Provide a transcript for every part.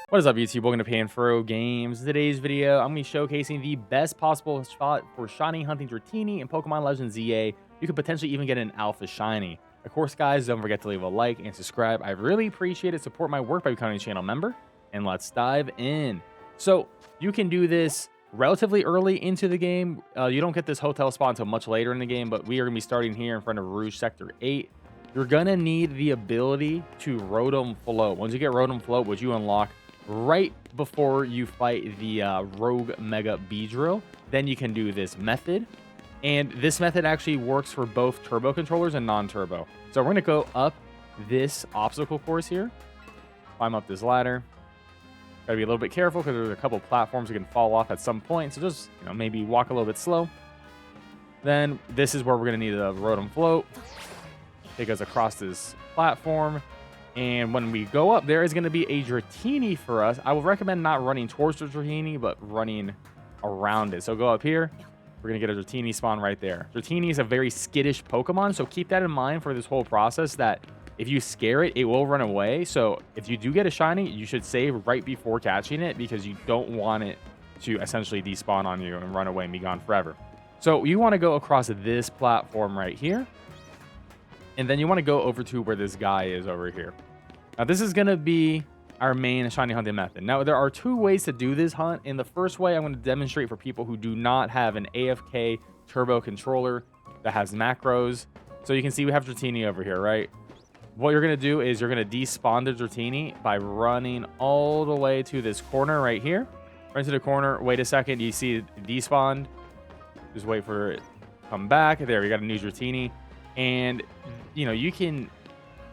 What is up, YouTube? Welcome to PanFro Games. In today's video, I'm going to be showcasing the best possible spot for shiny hunting Dratini in Pokemon Legends ZA. You could potentially even get an Alpha Shiny. Of course, guys, don't forget to leave a like and subscribe. I really appreciate it. Support my work by becoming a channel member. And let's dive in. So, you can do this relatively early into the game. You don't get this hotel spot until much later in the game, but we are going to be starting here in front of Rouge Sector 8. You're going to need the ability to Rotom Float. Once you get Rotom Float, which you unlock right before you fight the Rogue Mega Beedrill, then you can do this method. And this method actually works for both turbo controllers and non-turbo. So we're going to go up this obstacle course here, climb up this ladder. Got to be a little bit careful because there's a couple platforms you can fall off at some point. So just, maybe walk a little bit slow. Then this is where we're going to need a Rotom Float. Take us across this platform. And when we go up, there is going to be a Dratini for us. I would recommend not running towards the Dratini, but running around it. So go up here. We're going to get a Dratini spawn right there. Dratini is a very skittish Pokemon, so keep that in mind for this whole process, that if you scare it, it will run away. So if you do get a shiny, you should save right before catching it, because you don't want it to essentially despawn on you and run away and be gone forever. So you want to go across this platform right here. And then you want to go over to where this guy is over here. Now, this is going to be our main shiny hunting method. Now, there are two ways to do this hunt. In the first way, I'm going to demonstrate for people who do not have an AFK turbo controller that has macros. So you can see we have Dratini over here, right? What you're going to do is you're going to despawn the Dratini by running all the way to this corner right here. Right to the corner. Wait a second. You see it despawned. Just wait for it to come back. There, we got a new Dratini. And, you can...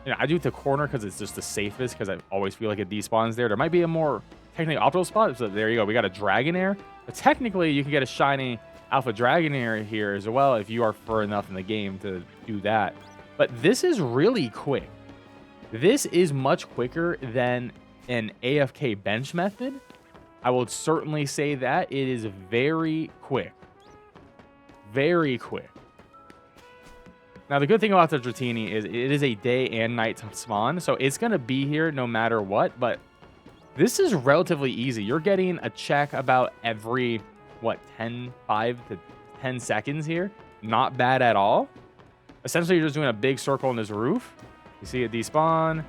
I do it to corner because it's just the safest, because I always feel like it despawns there. There might be a more technically optimal spot. So there you go. We got a dragonair. But technically, you can get a shiny Alpha Dragonair here as well if you are far enough in the game to do that. But this is really quick. This is much quicker than an AFK bench method. I will certainly say that. It is very quick. Very quick. Now, the good thing about the Dratini is it is a day and night spawn, so it's going to be here no matter what, but this is relatively easy. You're getting a check about every, 5 to 10 seconds here. Not bad at all. Essentially, you're just doing a big circle on this roof. You see it despawn,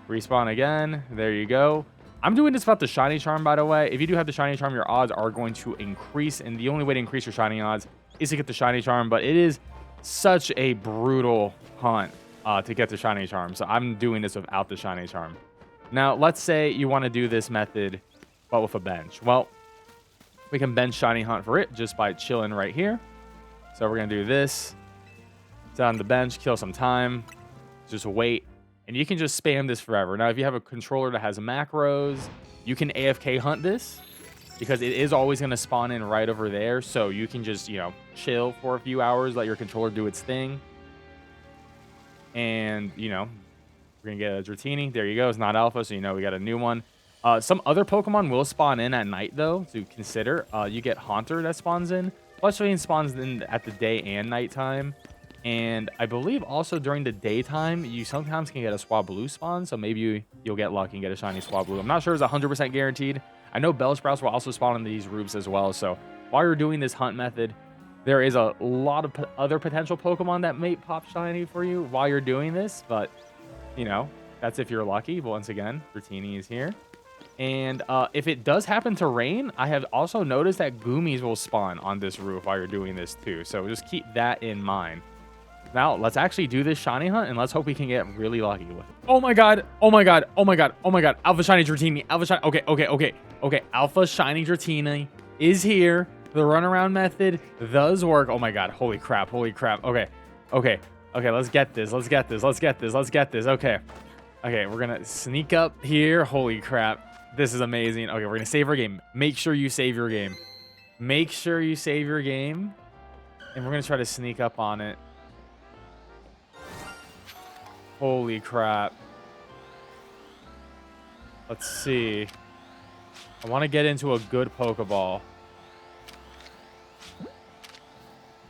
respawn again. There you go. I'm doing this about the Shiny Charm, by the way. If you do have the Shiny Charm, your odds are going to increase, and the only way to increase your Shiny odds is to get the Shiny Charm, but it is such a brutal hunt to get the Shiny Charm. So I'm doing this without the Shiny Charm. Now, let's say you want to do this method, but with a bench. Well, we can bench Shiny Hunt for it just by chilling right here. So we're going to do this. Sit on the bench, kill some time. Just wait. And you can just spam this forever. Now, if you have a controller that has macros, you can AFK hunt this, because it is always going to spawn in right over there. So you can just, chill for a few hours, let your controller do its thing. And, we're going to get a Dratini. There you go. It's not alpha, so we got a new one. Some other Pokemon will spawn in at night, though, to consider. You get Haunter that spawns in. Flushwing spawns in at the day and night time. And I believe also during the daytime, you sometimes can get a Swablu spawn. So maybe you'll get lucky and get a shiny Swablu. I'm not sure it's 100% guaranteed. I know Bellsprouts will also spawn in these roofs as well. So while you're doing this hunt method, there is a lot of other potential Pokemon that may pop shiny for you while you're doing this. But, that's if you're lucky. But once again, Dratini is here. And if it does happen to rain, I have also noticed that Goomies will spawn on this roof while you're doing this too. So just keep that in mind. Now, let's actually do this shiny hunt, and let's hope we can get really lucky with it. Oh my god. Oh my god. Oh my god. Oh my god. Alpha Shiny Dratini. Alpha Shiny. Okay. Alpha Shiny Dratini is here. The runaround method does work. Oh my god. Holy crap. Okay. Let's get this. Okay. We're gonna sneak up here. Holy crap. This is amazing. Okay, we're gonna save our game. Make sure you save your game. And we're gonna try to sneak up on it. Holy crap. Let's see. I want to get into a good Pokeball.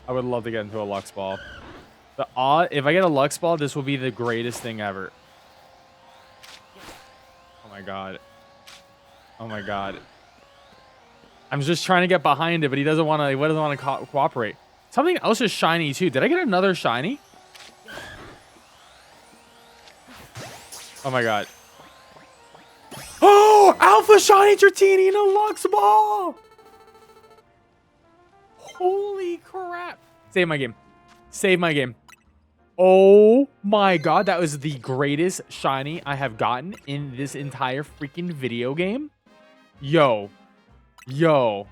I would love to get into a Lux Ball. If I get a Lux Ball, this will be the greatest thing ever. Oh my god. Oh my god. I'm just trying to get behind it, but he doesn't want to. He doesn't want to cooperate. Something else is shiny too. Did I get another shiny? Oh my god. Oh, Alpha Shiny Dratini in a Lux Ball. Holy crap. Save my game. Save my game. Oh my god, that was the greatest shiny I have gotten in this entire freaking video game. Yo. Yo.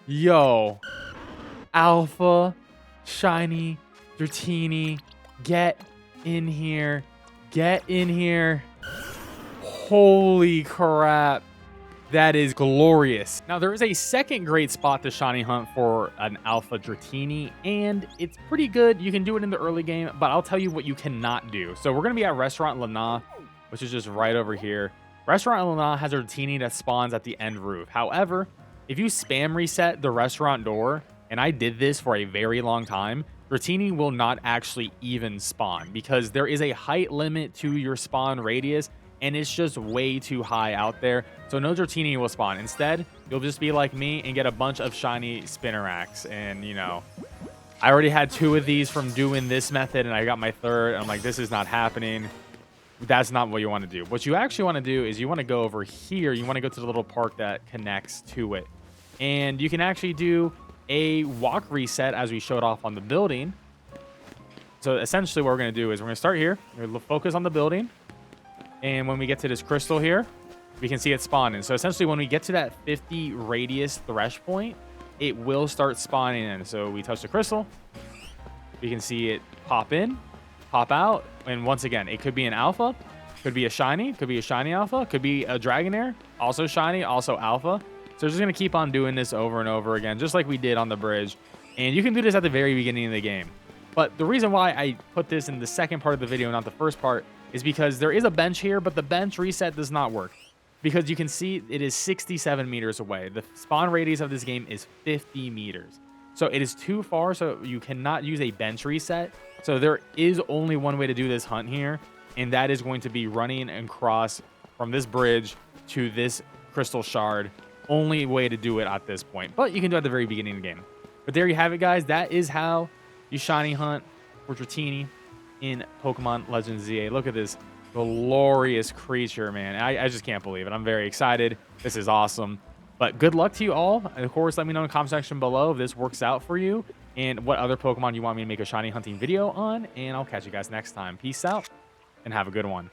Yo. Alpha Shiny Dratini. Get in here. Get in here. Holy crap. That is glorious. Now, there is a second great spot to shiny hunt for an Alpha Dratini, and it's pretty good. You can do it in the early game, but I'll tell you what you cannot do. So we're going to be at Restaurant Lana, which is just right over here. Restaurant Lana has a Dratini that spawns at the end roof. However, if you spam reset the restaurant door, and I did this for a very long time, Dratini will not actually even spawn because there is a height limit to your spawn radius, and it's just way too high out there. So no Dratini will spawn. Instead, you'll just be like me and get a bunch of shiny Spinnerax. And, you know, I already had 2 of these from doing this method, and I got my 3rd. I'm like, this is not happening. That's not what you want to do. What you actually want to do is you want to go over here. You want to go to the little park that connects to it. And you can actually do a walk reset as we showed off on the building. So essentially what we're going to do is we're going to start here. We're going to focus on the building. And when we get to this crystal here, we can see it spawning. So essentially when we get to that 50 radius thresh point, it will start spawning in. So we touch the crystal. We can see it pop in, pop out. And once again, it could be an alpha, could be a shiny, could be a shiny alpha, could be a dragonair, also shiny, also alpha. So we're just going to keep on doing this over and over again, just like we did on the bridge. And you can do this at the very beginning of the game. But the reason why I put this in the second part of the video, not the first part, is because there is a bench here, but the bench reset does not work. Because you can see it is 67 meters away. The spawn radius of this game is 50 meters. So it is too far, so you cannot use a bench reset. So there is only one way to do this hunt here, and that is going to be running across from this bridge to this crystal shard. Only way to do it at this point. But you can do it at the very beginning of the game. But there you have it, guys. That is how you shiny hunt for Dratini in Pokemon Legends ZA. Look at this glorious creature, man. I just can't believe it. I'm very excited. This is awesome. But good luck to you all. And of course, let me know in the comment section below if this works out for you and what other Pokemon you want me to make a shiny hunting video on. And I'll catch you guys next time. Peace out and have a good one.